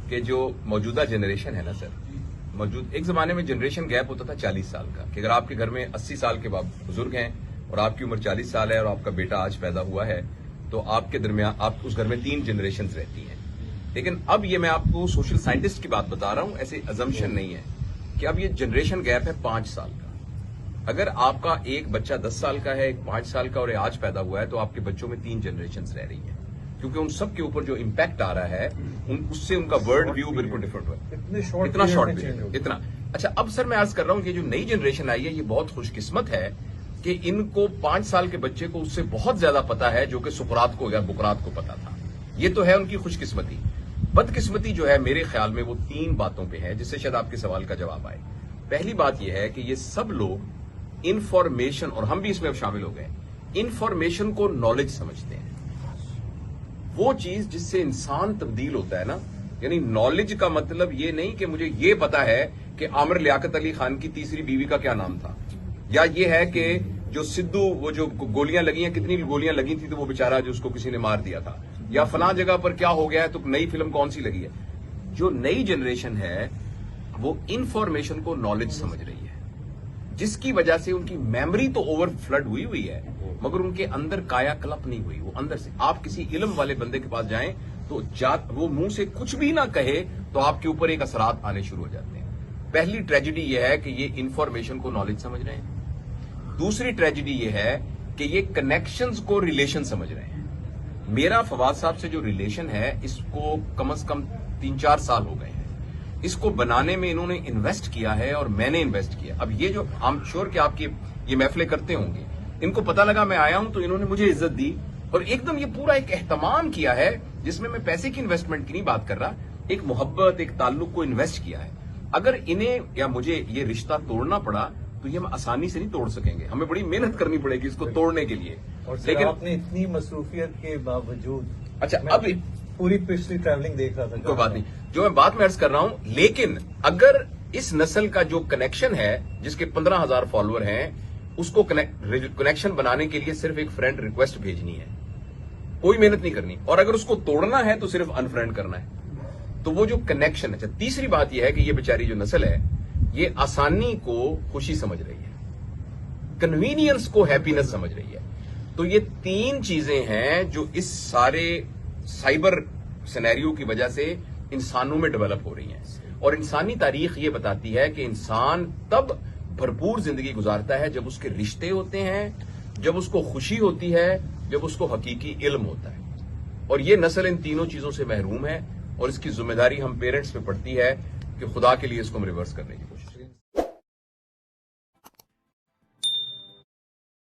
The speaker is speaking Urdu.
کہ جو موجودہ جنریشن ہے نا سر، ایک زمانے میں جنریشن گیپ ہوتا تھا 40 سال کا، کہ اگر آپ کے گھر میں 80 سال کے بزرگ ہیں اور آپ کی عمر 40 سال ہے اور آپ کا بیٹا آج پیدا ہوا ہے تو آپ کے درمیان آپ اس گھر میں 3 جنریشنز رہتی ہیں. لیکن اب یہ میں آپ کو سوشل سائنٹسٹ کی بات بتا رہا ہوں، ایسے ازمپشن نہیں ہے کہ اب یہ جنریشن گیپ ہے 5 سال کا. اگر آپ کا ایک بچہ 10 سال کا ہے، ایک 5 سال کا اور ایک آج پیدا ہوا ہے تو آپ کے بچوں میں 3 جنریشنز رہ رہی ہیں، کیونکہ ان سب کے اوپر جو امپیکٹ آ رہا ہے اس سے ان کا ورلڈ ویو بالکل ڈفرنٹ ہوا ہے. اتنا شارٹ پیریڈ اتنا. اچھا اب سر میں عرض کر رہا ہوں کہ جو نئی جنریشن آئی ہے یہ بہت خوش قسمت ہے کہ ان کو 5 سال کے بچے کو اس سے بہت زیادہ پتا ہے جو کہ سقراط کو یا بقراط کو پتا تھا. یہ تو ہے ان کی خوش قسمتی. بدقسمتی جو ہے میرے خیال میں وہ 3 باتوں پہ ہے جس سے شاید آپ کے سوال کا جواب آئے. پہلی بات یہ ہے کہ یہ سب لوگ انفارمیشن، اور ہم بھی اس میں اب شامل ہو گئے، انفارمیشن کو نالج سمجھتے ہیں. وہ چیز جس سے انسان تبدیل ہوتا ہے نا، یعنی نالج کا مطلب یہ نہیں کہ مجھے یہ پتا ہے کہ عامر لیاقت علی خان کی تیسری بیوی کا کیا نام تھا، یا یہ ہے کہ جو سدھو وہ جو گولیاں لگی ہیں کتنی گولیاں لگی تھی تو وہ بیچارہ جو اس کو کسی نے مار دیا تھا، یا فلاں جگہ پر کیا ہو گیا ہے تو نئی فلم کون سی لگی ہے. جو نئی جنریشن ہے وہ انفارمیشن کو نالج سمجھ رہی ہے، جس کی وجہ سے ان کی میموری تو اوور فلڈ ہوئی ہے مگر ان کے اندر کایا کلپ نہیں ہوئی. وہ اندر سے آپ کسی علم والے بندے کے پاس جائیں تو وہ منہ سے کچھ بھی نہ کہے تو آپ کے اوپر ایک اثرات آنے شروع ہو جاتے ہیں. پہلی ٹریجڈی یہ ہے کہ یہ انفارمیشن کو نالج سمجھ رہے ہیں. دوسری ٹریجڈی یہ ہے کہ یہ کنیکشنز کو ریلیشن سمجھ رہے ہیں. میرا فواد صاحب سے جو ریلیشن ہے اس کو کم از کم 3-4 سال ہو گئے ہیں. اس کو بنانے میں انہوں نے انویسٹ کیا ہے اور میں نے انویسٹ کیا. اب یہ جو I'm sure کہ آپ کی یہ محفلیں کرتے ہوں گے، ان کو پتہ لگا میں آیا ہوں تو انہوں نے مجھے عزت دی اور ایک دم یہ پورا ایک اہتمام کیا ہے جس میں پیسے کی انویسٹمنٹ کی نہیں بات کر رہا، ایک محبت ایک تعلق کو انویسٹ کیا ہے. اگر انہیں یا مجھے یہ رشتہ توڑنا پڑا تو یہ ہم آسانی سے نہیں توڑ سکیں گے، ہمیں بڑی محنت کرنی پڑے گی اس کو توڑنے کے لیے. لیکن آپ نے اتنی مصروفیت کے باوجود، اچھا اب پوری پچھلی ٹریولنگ دیکھ رہا تھا، کوئی بات نہیں جو میں بات میں عرض کر رہا ہوں. لیکن اگر اس نسل کا جو کنیکشن ہے جس کے 15,000 فالوور ہیں اس کو کنیکشن بنانے کے لیے صرف ایک فرینڈ ریکویسٹ بھیجنی ہے، کوئی محنت نہیں کرنی، اور اگر اس کو توڑنا ہے تو صرف انفرینڈ کرنا ہے. تو وہ جو کنیکشن ہے. تیسری بات یہ ہے کہ یہ بیچاری جو نسل ہے یہ آسانی کو خوشی سمجھ رہی ہے، کنوینئنس کو ہیپینس سمجھ رہی ہے. تو یہ 3 چیزیں ہیں جو اس سارے سائبر سینیریو کی وجہ سے انسانوں میں ڈیولپ ہو رہی ہیں. اور انسانی تاریخ یہ بتاتی ہے کہ انسان تب بھرپور زندگی گزارتا ہے جب اس کے رشتے ہوتے ہیں، جب اس کو خوشی ہوتی ہے، جب اس کو حقیقی علم ہوتا ہے. اور یہ نسل ان تینوں چیزوں سے محروم ہے اور اس کی ذمہ داری ہم پیرنٹس پہ پڑتی ہے کہ خدا کے لیے اس کو ہم ریورس کرنے کی کوشش کریں.